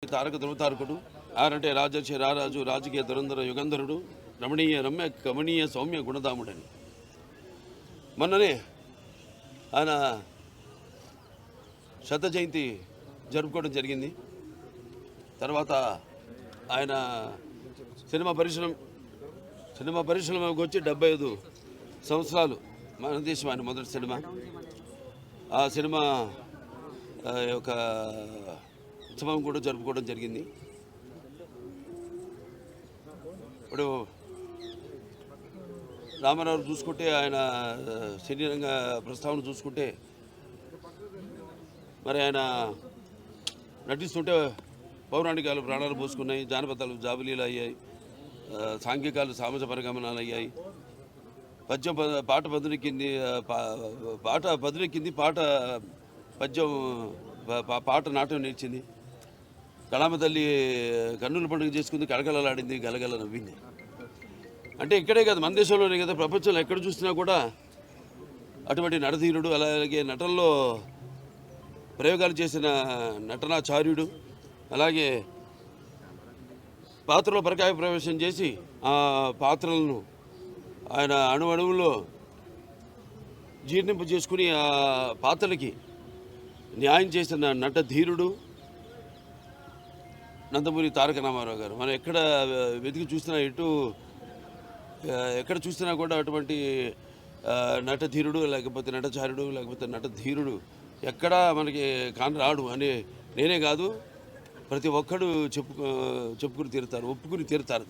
తారక ధృవతారకుడు ఆరంటే రాజర్షి రారాజు రాజకీయ దురంధర యుగంధరుడు రమణీయ రమ్య కమనీయ సౌమ్య గుణధాముడని మొన్ననే ఆయన శత జయంతి జరుపుకోవడం జరిగింది. తర్వాత ఆయన సినిమా పరిశ్రమకు వచ్చి 75 సంవత్సరాలు మన దేశం ఆయన మొదటి సినిమా. ఆ సినిమా యొక్క ఉత్సవం కూడా జరుపుకోవడం జరిగింది. ఇప్పుడు రామారావు చూసుకుంటే ఆయన శరీరంగా ప్రస్తావన చూసుకుంటే మరి ఆయన నటిస్తుంటే పౌరాణికాలు ప్రాణాలు పోసుకున్నాయి, జానపదాలు జాబిలీలు అయ్యాయి, సాంఘికాలు సామాజ పరిగమనాలు అయ్యాయి, పద్యం పాట బదులెక్కింది, పాట బదులెక్కింది, పద్యం పాట నాట్యం నేర్చింది, కళామ తల్లి కన్నుల పండుగ చేసుకుంది, కళకళలాడింది, గలగల నవ్వింది. అంటే ఇక్కడే కాదు, మన దేశంలోనే కదా, ప్రపంచంలో ఎక్కడ చూసినా కూడా అటువంటి నటధీరుడు, అలాగే నటనలో ప్రయోగాలు చేసిన నటనాచార్యుడు, అలాగే పాత్రలో పరకాయ ప్రవేశం చేసి ఆ పాత్రలను ఆయన అణువణువులో జీర్ణింపు చేసుకుని ఆ పాత్రలకి న్యాయం చేసిన నటధీరుడు నందమూరి తారక రామారావు గారు. మనం ఎక్కడ వెతికి చూసినా ఎక్కడ చూసినా కూడా అటువంటి నటధీరుడు, లేకపోతే నటచారుడు, లేకపోతే నటధీరుడు ఎక్కడా మనకి కానరాడు అని నేనే కాదు, ప్రతి ఒక్కడు ఒప్పుకుని తీరుతారు.